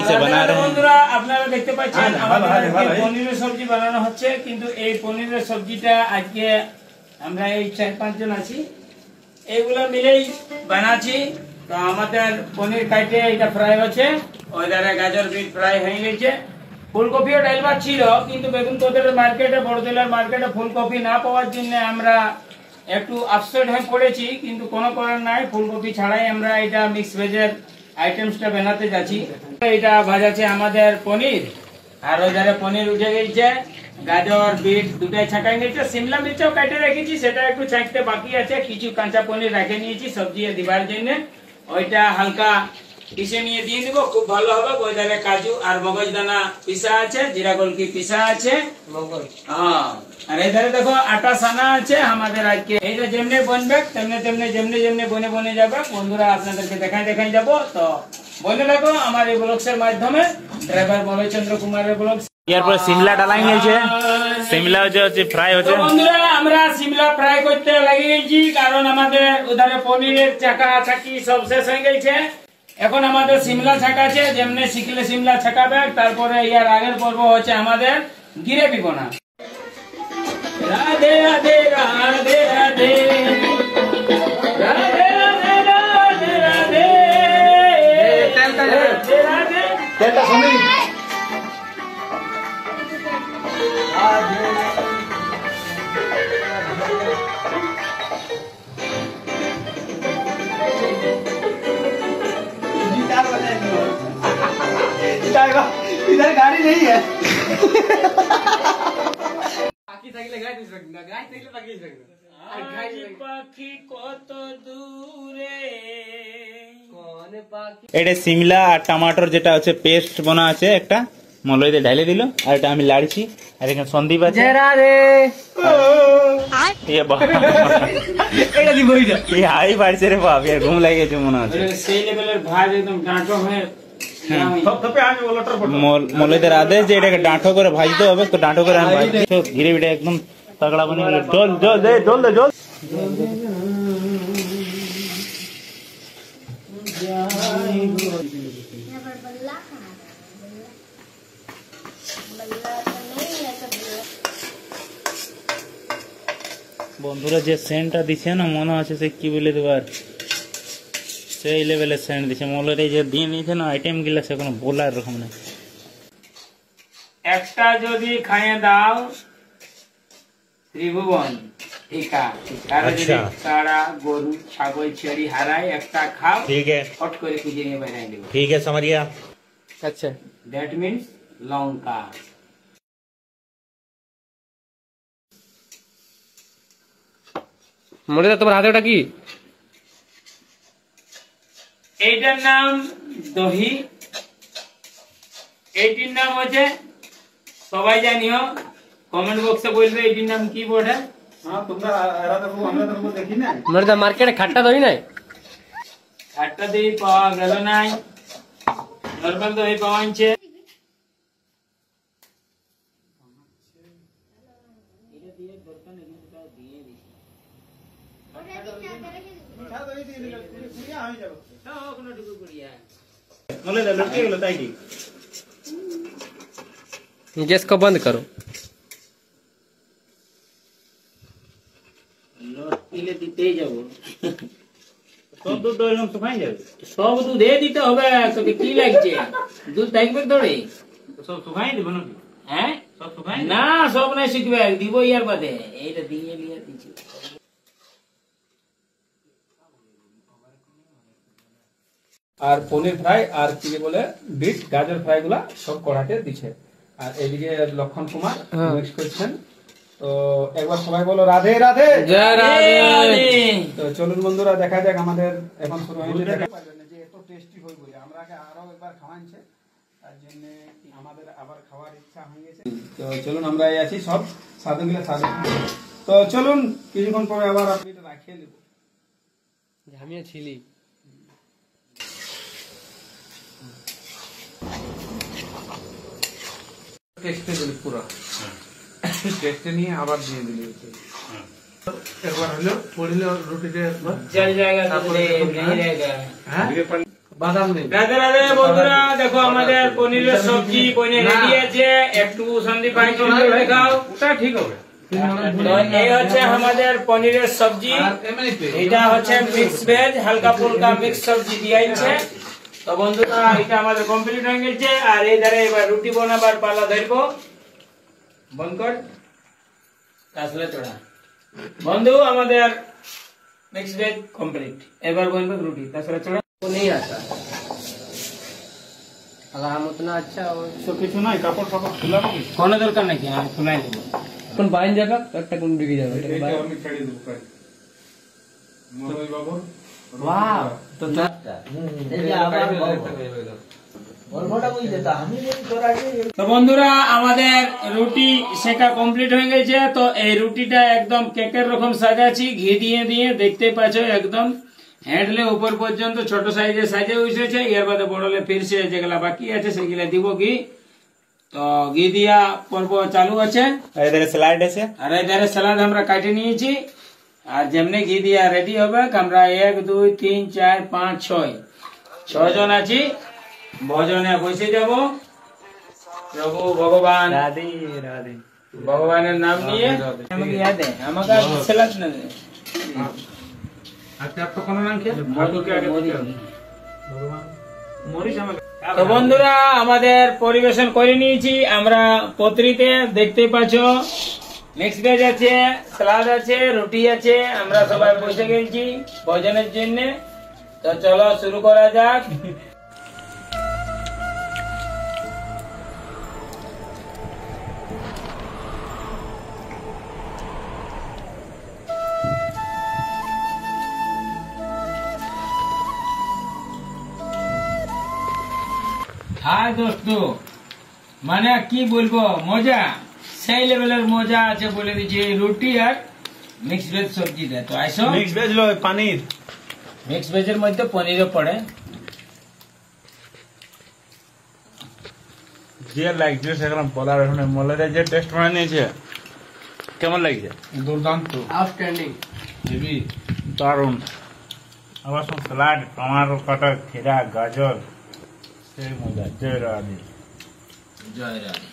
से बना रहे हैं। বন্ধুরা আপনারা দেখতে পাচ্ছেন আমাদের পনিরের সবজি বানানো হচ্ছে, কিন্তু এই পনিরের সবজিটা আজকে আমরা এই 4-5 জন আছি, এইগুলো মিলেই বানাচ্ছি। তো আমাদের পনির কাটে এটা ফ্রাই হচ্ছে, ওই ধারে গাজর বিট ফ্রাই হয়ে গেছে, ফুলকপিও ডালবা ছিল, কিন্তু বেগুন তোদের মার্কেটে বড়দিলার মার্কেটে ফুলকপি না পাওয়ার জন্য আমরা একটু আপসেট হয়ে পড়েছি, কিন্তু কোনো করার নাই, ফুলকপি ছাড়াই আমরা এটা মিক্স ভেজের আইটেমসটা বানাতে যাচ্ছি। এটা ভাজাছে আমাদের পনির, আর ওই ধারে পনির উঠে গেছে, গাজর বিট দুটাই ছাঁকাই গেছে, সিমলা মির্চও কাটে রেখেছি, সেটা একটু ছাঁকতে বাকি আছে, কিছু কাঁচা পনির রেখে নিয়েছি সবজি দিবার জন্য, ওইটা হালকা পিষে নিয়ে দিয়ে দিব, খুব ভালো হবে। ওই ধারে কাজু আর মগজদানা পিসা আছে, জিরা গোলকি পিসা আছে, হ্যাঁ, আর এই ধারে দেখো আটা সানা আছে আমাদের আজকে। এইটা যেমনি বনবে তেমনি তেমনি যেমনি যেমনি বনে বনে যাবে। বন্ধুরা আপনাদেরকে দেখাই যাব, তো বলে রাখো আমার এই ব্লগসের মাধ্যমে ড্রাইভার মলয়চন্দ্র কুমারের ব্লগ। এরপর সিমলা ডালাই গেছে, সিমলা হচ্ছে ফ্রাই হচ্ছে। বন্ধুরা আমরা সিমলা ফ্রাই করতে লাগিয়ে গেছি, কারণ আমাদের ওধারে পনিরের চাকা চাকি সব শেষ হয়ে গেছে। এখন আমাদের সিমলা ছাকাছে, যেমনি শিখলে সিমলা ছাকাবে, তারপরে ইয়ার আগের পর্ব হচ্ছে আমাদের গিরেবি বোনা। রাধে রাধে রাধে রাধে রাধে রাধে রাধে রাধে इधर गाड़ी नहीं है। পাখি কত দূরে, এটা সিমলা আর টমাটোর যেটা হচ্ছে পেস্ট বনা আছে, একটা মলইতে ঢালে দিল, আর এটা আমি লাড়ছি, আর এখানে সন্দীপ আছে। হাই বাড়ছে রে বাপ, ঘুম লাগে গেছে মনে হচ্ছে। সেই লেভেলের ভাজ একদম ডাঁটো হয়ে মলইদের আদেশ যে এটাকে ডাঁটো করে ভাজতে হবে, তো ডাঁটো করে আমি ভাজছি। ধীরে ধীরে একদম তগড়া বনে গেল। জল জল দে, জল দে, জল। বন্ধুরা যে সেন্টটা দিছে না, মনে হচ্ছে সে কি বলে দেবার, সেই লেভেলের সেন্ট দিছে। মলের এই যে দিয়ে নিয়েছে না আইটেম গুলা, সে কোনো বলার রকম না। একটা যদি খাইয়ে দাও ত্রিভুবন ঠিকা, আর যদি তারা গরু ছাগল ছেড়ি হারায়, একটা খাও, ঠিক আছে, হট করে খুঁজে নিয়ে বানাই দেবো। ঠিক আছে समझिया। अच्छा, দ্যাট মিন্স লঙ্কা। মনে হয় তোমার হাতে ওটা কি? এইটার নাম দহি, এইটির নাম হচ্ছে, সবাই জানিও, কমেন্ট বক্সে বলবে এইটির নাম কি বটে। মনে হয় মার্কেটে খাট্টা দই নাই, খাট্টা দই পাওয়া গেল নাই, নর্মাল দই পাওয়া যাচ্ছে। गैस को बंद करो। দিতেই যাবো, সব দুধ শুকাই যাবে, সব দুধ দিতে হবে। তোকে কি লাগছে, দুধ থাকবে তোরে, সব শুকাই দিব নাকি? হ্যাঁ সব শুকাই না, সব নাই শিখবে, দিব ইয়ার বাদে। এইটা দিয়ে নিয়ে দিচ্ছি। আর পনির ফ্রাই আর কি বলে বিট গাজর ফ্রাই গুলা সব কড়াতে দিচ্ছে, আর এদিকে লক্ষণ কুমার মিক্স করছেন। তো একবার সবাই বলো রাধে রাধে, জয় রাধে। তো চলুন বন্ধুরা দেখা যাক, আমাদের এখন শুরু হয়েছে। দেখা পারবেন যে এত টেস্টি হয় বলে আমরা আগে আরো একবার খাওয়াইছে, তার জন্য আমাদের আবার খাওয়ার ইচ্ছা হয়ে গেছে। তো চলুন আমরা এই আছি সব সাধু মিলে সাধু। তো চলুন কিছুক্ষণ পরে আবার আপনি রাখিয়ে দেবো। ঝামিয়া ছিলি টেস্টে দিলি পুরো, টেস্টে নিয়ে আবার দিয়ে দিলি। একবার হলো পড়িলে রুটিতে जल जाएगा तो नहीं रहेगा। বাদাম নেই। রাধে রাধে বন্ধুরা, দেখো আমাদের পনিরের সবজি বনে রেডি আছে। একটু সন্দীপ ভাই দেখাও, ওটা ঠিক হবে। তো এই হচ্ছে আমাদের পনিরের সবজি, এটা হচ্ছে মিক্স ভেজ, হালকা ফুলকা মিক্স সবজি দিয়েছে। তো বন্ধুরা এটা আমাদের কমপ্লিট হয়ে গেছে। আর এই ধারে এবার রুটি বানাবার পালা ধরবো। বন্ধ কর, তাসলে চড়া। বন্ধু আমাদের মিক্স ভেজ কমপ্লিট, এবার বলবো রুটি তাসলে চড়া। नहीं आता अगर हम उतना अच्छा हो তো কিছু নাই, কাপড় ফাপড় খুলাবো কি? কোনো দরকার নাকি, আমি খুলাই দেবো। কোন বাইন যাবে একটা কোন ঢুকে যাবে এটা এইটা বাইন আমি ছাড়ি দেবো কাজ। মনোজ বাবু वाह तो তো বন্ধুরা আমাদের রুটি শেখা কমপ্লিট হয়ে গেছে। তো এই রুটিটা একদম কেকের রকম সাজাচ্ছি, ঘি দিয়ে দিয়ে দেখতে পাচ্ছ একদম হ্যান্ডলে উপর পর্যন্ত ছোট সাইজে সাজে উঠেছে। এর বাদে বড়লে ফিরছে, যেগুলা বাকি আছে সেগুলা দিব ঘি। তো ঘি দিয়া পর্ব চালু আছে। এধারে স্লাইড আছে, আর এধারে সালাদ আমরা কাটে নিয়েছি। আর যেমনি ঘি দিয়া রেডি হবে, আমরা 1 2 3 4 5 6 জন আছি। ভজনে বসে যাব। প্রভু ভগবান রাধে রাধে। ভগবানের নাম নিয়ে আমাকে ইয়াদ है, আমাকে সালাদ না দে। আচ্ছা আপনার কোন নাম কি? মধুকে আগে ভগবান মরিচ আমাকে। তো বন্ধুরা আমাদের পরিবেশন করে নিয়েছি আমরা পত্রিতে, দেখতে পাচ্ছ মিক্স ভেজ আছে, সালাদ আছে, রুটি আছে। আমরা সবাই বসে গেছি ভোজনের জন্য। তো চলো শুরু করা যাক। হাই দোস্ত, মানে কি বলবো, মজা সেই লেভেলের মজা আছে বলে দিচ্ছি এই রুটি আর মিক্স ভেজ সবজিটা। তো আইসো, মিক্স ভেজ লো পানির, মিক্স ভেজের মধ্যে পনিরও পড়ে। যে লাগছে সেরকম বলার এখন মলারে যে টেস্ট বানিয়ে নিয়েছে, কেমন লাগছে? দুর্দান্ত, आउटस्टैंडिंग হেভি। দারুণ। আবার সব স্যালাড, টমাটো কাটা, খেরা, গাজর, সেই মজা। জয় রাধে। জয় রাধে।